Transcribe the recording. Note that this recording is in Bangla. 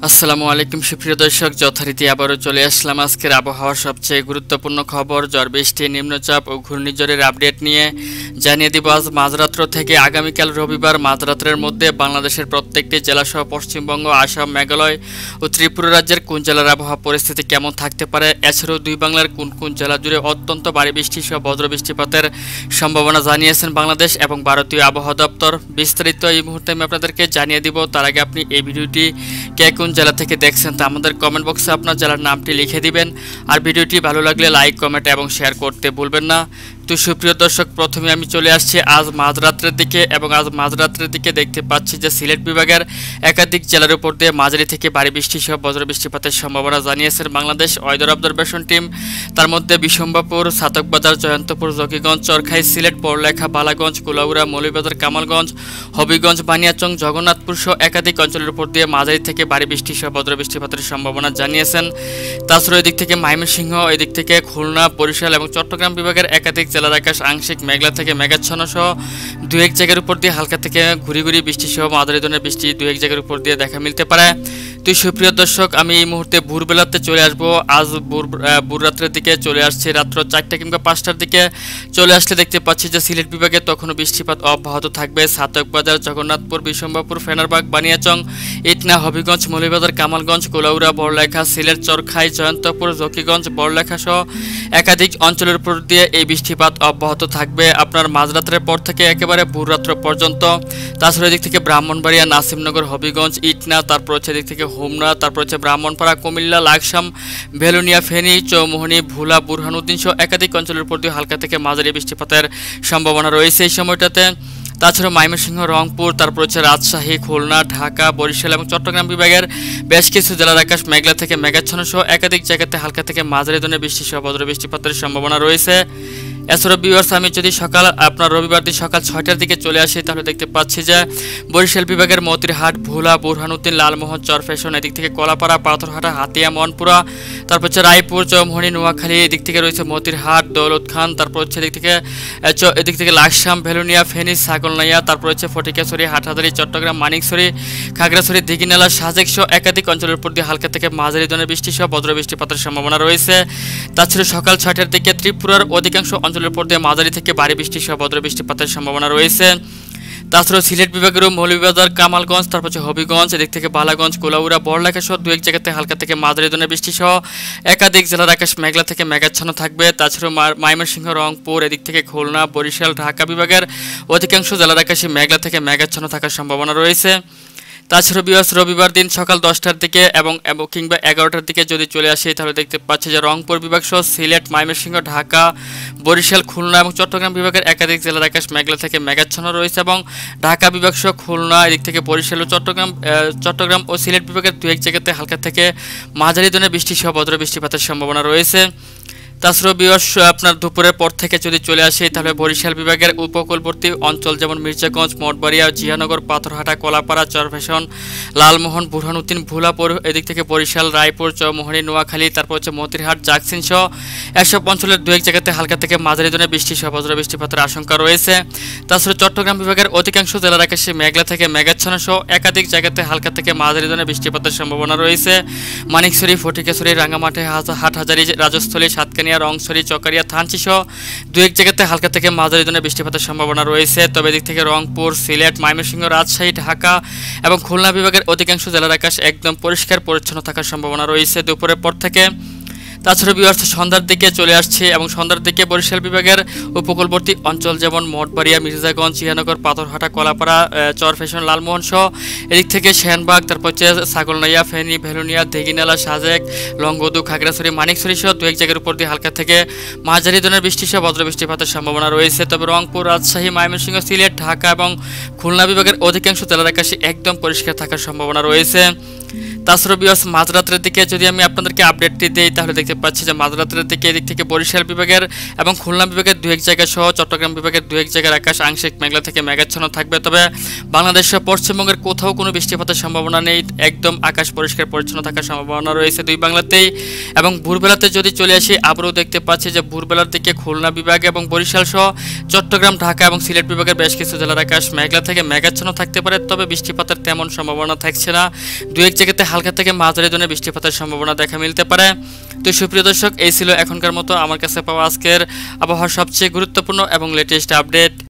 আসসালামু আলাইকুম সুপ্রিয় দর্শক, যথারীতি আবারও চলে আসলাম আজকের আবহাওয়ার সবচেয়ে গুরুত্বপূর্ণ খবর ঝড় বৃষ্টি, নিম্নচাপ ও ঘূর্ণিঝড়ের আপডেট নিয়ে। জানিয়ে দিব আজ মাঝরাত্র থেকে আগামীকাল রবিবার মাঝরাত্রের মধ্যে বাংলাদেশের প্রত্যেকটি জেলাসহ পশ্চিমবঙ্গ, আসাম, মেঘালয় ও ত্রিপুরা রাজ্যের কোন জেলার আবহাওয়া পরিস্থিতি কেমন থাকতে পারে, এছাড়াও দুই বাংলার কোন কোন জেলা জুড়ে অত্যন্ত ভারী বৃষ্টি সহ বজ্র বৃষ্টিপাতের সম্ভাবনা জানিয়েছেন বাংলাদেশ এবং ভারতীয় আবহাওয়া দপ্তর। বিস্তারিত এই মুহূর্তে আমি আপনাদেরকে জানিয়ে দিব। তার আগে আপনি এই ভিডিওটি কে কোন জেলা থেকে দেখছেন তা আমাদের কমেন্ট বক্সে আপনার জেলার নামটি লিখে দিবেন। আর ভিডিওটি ভালো লাগলে লাইক, কমেন্ট এবং শেয়ার করতে ভুলবেন না। তো সুপ্রিয় দর্শক, প্রথমে আমি চলে আসছি আজ মাঝরাত্রের দিকে এবং আজ মাঝরাত্রের দিকে দেখতে পাচ্ছি যে সিলেট বিভাগের একাধিক জেলার উপর দিয়ে মাঝারি থেকে ভারী বৃষ্টি সহ বজ্র বৃষ্টিপাতের সম্ভাবনা জানিয়েছেন বাংলাদেশ ওয়েদার অবজারভেশন টিম। তার মধ্যে বিশম্বাপুর, সাতকবাজার, জয়ন্তপুর, জকিগঞ্জ, চরখাই, সিলেট, পড়লেখা, বালাগঞ্জ, কুলাউড়া, মৌলভীবাজার, কামালগঞ্জ, হবিগঞ্জ, বানিয়াচং, জগন্নাথপুর সহ একাধিক অঞ্চলের উপর দিয়ে মাঝারি থেকে ভারী বৃষ্টি সহ বজ্র বৃষ্টিপাতের সম্ভাবনা জানিয়েছেন। তাছাড়া এদিক থেকে ময়মনসিংহ, এদিক থেকে খুলনা, বরিশাল এবং চট্টগ্রাম বিভাগের একাধিক জেলার আকাশ আংশিক মেঘলা থেকে মেঘাচ্ছন্ন সহ দু এক জায়গার উপর দিয়ে হালকা থেকে ঘুরি ঘুরি বৃষ্টি সহ মাঝারি ধরনের বৃষ্টি দু এক জায়গার উপর দিয়ে দেখা মিলতে পারে। তো সুপ্রিয় দর্শক, আমি এই মুহূর্তে ভোরবেলাতে চলে আসবো। আজ ভোর রাত্রের দিকে চলে আসছে, রাত্র 4টা কিংবা 5টার দিকে চলে আসলে দেখতে পাচ্ছি যে সিলেট বিভাগে তখনও বৃষ্টিপাত অব্যাহত থাকবে। সাতকবাজার, জগন্নাথপুর, বিশম্বাপুর, ফেনারবাগ, বানিয়াচং, ইটনা, হবিগঞ্জ, মৌলভীবাজার, কামালগঞ্জ, কুলাউড়া, বড়লেখা, সিলেট, চরখাই, জয়ন্তপুর, জকিগঞ্জ, বড়লেখা সহ একাধিক অঞ্চলের উপর দিয়ে এই বৃষ্টিপাত অব্যাহত থাকবে আপনার মাঝরাত্রের পর থেকে একেবারে ভোররাত্র পর্যন্ত। তাছাড়া এদিক থেকে ব্রাহ্মণবাড়িয়া, নাসিমনগর, হবিগঞ্জ, ইটনা, তারপর হচ্ছে এদিক থেকে হোমনা, তারপর হচ্ছে ব্রাহ্মণপাড়া, কুমিল্লা, লাকসাম, ভেলুনিয়া, ফেনী, চৌমোহনী, ভোলা, বুরহানুদ্দিন সহ একাধিক অঞ্চলের উপর দিয়ে হালকা থেকে মাঝারি বৃষ্টিপাতের সম্ভাবনা রয়েছে এই সময়টাতে। তাছাড়া ময়মনসিংহ, রংপুর, তারপর হচ্ছে রাজশাহী, খুলনা, ঢাকা, বরিশাল এবং চট্টগ্রাম বিভাগের বেশ কিছু জেলার আকাশ মেঘলা থেকে মেঘাচ্ছন্ন সহ একাধিক জায়গাতে হালকা থেকে মাঝারি ধরনের বৃষ্টি সহ বজ্র বৃষ্টিপাতের সম্ভাবনা রয়েছে। এছাড়াও ভিউয়ার্স, আমি যদি সকাল আপনার রবিবার দিন সকাল 6টার দিকে চলে আসি তাহলে দেখতে পাচ্ছি যে বরিশাল বিভাগের মতিরহাট, ভোলা, বুরহানুদ্দিন, লালমোহন, চরফ্যাশন, এদিক থেকে কলাপাড়া, পাথরহাটা, হাতিয়া, মনপুরা, তারপর হচ্ছে রায়পুর, চৌমোহনী, নোয়াখালী, এদিক থেকে রয়েছে মতিরহাট, দৌলত খান, তারপর হচ্ছে এদিক থেকে লাকসাম, ভেলুনিয়া, ফেনী, ছাগলনাইয়া, তারপর হচ্ছে ফটিকাছড়ি, হাটহাজারী, চট্টগ্রাম, মানিকছড়ি, খাগড়াছড়ি, দিঘিনালা, সাজেক সহ একাধিক অঞ্চলের উপর দিয়ে হালকা থেকে মাঝারি ধরনের বৃষ্টি সহ বজ্র বৃষ্টিপাতের সম্ভাবনা রয়েছে। তাছাড়া সকাল 6টার দিকে ত্রিপুরার অধিকাংশ অঞ্চলের উপর দিয়ে মাঝারি থেকে ভারী বৃষ্টি সহ বজ্র বৃষ্টিপাতের সম্ভাবনা রয়েছে। তাছাড়াও সিলেট বিভাগেরও মৌলভীবাজার, কামালগঞ্জ, তারপর হচ্ছে হবিগঞ্জ, এদিক থেকে বালাগঞ্জ, কুলাউড়া, বড়লেখা সহ দু এক জায়গাতে হালকা থেকে মাঝারি ধরনের বৃষ্টি সহ একাধিক জেলার আকাশ মেঘলা থেকে মেঘাচ্ছন্ন থাকবে। তাছাড়াও ময়মনসিংহ, রংপুর, এদিক থেকে খুলনা, বরিশাল, ঢাকা বিভাগের অধিকাংশ জেলার আকাশে মেঘলা থেকে মেঘাচ্ছন্ন থাকার সম্ভাবনা রয়েছে। তাছাড়া রবিবার দিন সকাল 10টার দিকে এবং কিংবা 11টার দিকে যদি চলে আসে তাহলে দেখতে পাচ্ছি যে রংপুর বিভাগ সহ সিলেট, ময়মনসিংহ, ঢাকা, বরিশাল, খুলনা এবং চট্টগ্রাম বিভাগের একাধিক জেলার আকাশ মেঘলা থেকে মেঘাচ্ছন্ন রয়েছে এবং ঢাকা বিভাগ সহ খুলনা, এদিক থেকে বরিশাল ও চট্টগ্রাম ও সিলেট বিভাগের দু এক জায়গাতে হালকা থেকে মাঝারি ধরনের বৃষ্টি সহ বজ্র বৃষ্টিপাতের সম্ভাবনা রয়েছে। তাছাড়াও আপনার দুপুরের পর থেকে যদি চলে আসে তাহলে বরিশাল বিভাগের উপকূলবর্তী অঞ্চল যেমন মির্জাগঞ্জ, মঠবাড়িয়া, জিয়ানগর, পাথরহাটা, কলাপাড়া, চরফ্যাশন, লালমোহন, বুরহানুদ্দিন, ভোলাপুর, এদিক থেকে বরিশাল, রায়পুর, চৌমোহনী, নোয়াখালী, তারপর হচ্ছে মতিরহাট, জাকসিন সহ এসব অঞ্চলের দু এক জায়গাতে হালকা থেকে মাঝারি ধরনের বৃষ্টি সহ বজ্র বৃষ্টিপাতের আশঙ্কা রয়েছে। তাছাড়া চট্টগ্রাম বিভাগের অধিকাংশ জেলার আকাশে মেঘলা থেকে মেঘাচ্ছন্ন সহ একাধিক জায়গাতে হালকা থেকে মাঝারি ধরনের বৃষ্টিপাতের সম্ভাবনা রয়েছে। মানিকছড়ি, ফটিকাছড়ি, রাঙ্গামাটি, হাটহাজারী, রাজস্থলী, সাতকানিয়া, রংছড়ি, চকারিয়া, থানচি সহ দু এক জায়গাতে হালকা থেকে মাঝারি ধরনের বৃষ্টিপাতের সম্ভাবনা রয়েছে। তবে এদিক থেকে রংপুর, সিলেট, ময়মনসিংহ, রাজশাহী, ঢাকা এবং খুলনা বিভাগের অধিকাংশ জেলার আকাশ একদম পরিষ্কার পরিচ্ছন্ন থাকার সম্ভাবনা রয়েছে দুপুরের পর থেকে। তাছাড়া ভিউয়ার্স, সন্ধ্যার দিকে চলে আসছে এবং সন্ধ্যার দিকে বরিশাল বিভাগের উপকূলবর্তী অঞ্চল যেমন মঠবাড়িয়া, মির্জাগঞ্জ, জিয়ানগর, পাথরহাটা, কলাপাড়া, চরফ্যাশন, লালমোহন সহ এদিক থেকে সেনবাগ, তারপর হচ্ছে ছাগলনাইয়া, ফেনী, ভেলুনিয়া, দিঘিনালা, সাজেক, লংগদু, খাগড়াছড়ি, মানিকছড়ি সহ দু এক জায়গার উপর দিয়ে হালকা থেকে মাঝারি ধরনের বৃষ্টি সহ বজ্র বৃষ্টিপাতের সম্ভাবনা রয়েছে। তবে রংপুর, রাজশাহী, ময়মনসিংহ, সিলেট, ঢাকা এবং খুলনা বিভাগের অধিকাংশ জেলার আকাশে একদম পরিষ্কার থাকার সম্ভাবনা রয়েছে। তাছাড়া ভিউয়ার্স, মাঝরাতের দিকে যদি আমি আপনাদেরকে আপডেটটি দিই তাহলে দেখতে পাচ্ছি যে মাঝরাতের দিকে এদিক থেকে বরিশাল বিভাগের এবং খুলনা বিভাগের দু এক জায়গা সহ চট্টগ্রাম বিভাগের দু এক জায়গার আকাশ আংশিক মেঘলা থেকে মেঘাচ্ছন্ন থাকবে। তবে বাংলাদেশ সহ পশ্চিমবঙ্গের কোথাও কোনো বৃষ্টিপাতের সম্ভাবনা নেই, একদম আকাশ পরিষ্কার পরিচ্ছন্ন থাকার সম্ভাবনা রয়েছে দুই বাংলাতেই। এবং ভোরবেলাতে যদি চলে আসি আবারও দেখতে পাচ্ছি যে ভোরবেলার দিকে খুলনা বিভাগ এবং বরিশাল সহ চট্টগ্রাম, ঢাকা এবং সিলেট বিভাগের বেশ কিছু জেলার আকাশ মেঘলা থেকে মেঘাচ্ছন্ন থাকতে পারে। তবে বৃষ্টিপাতের তেমন সম্ভাবনা থাকছে না, দু এক জায়গাতে হালকা থেকে মাঝারি ধরনের বৃষ্টিপাতের সম্ভাবনা দেখা মিলতে পারে। তো সুপ্রিয় দর্শক, এই ছিল এখনকার মতো আমার কাছে পাওয়া আজকের আবহাওয়ার সবচেয়ে গুরুত্বপূর্ণ এবং লেটেস্ট আপডেট।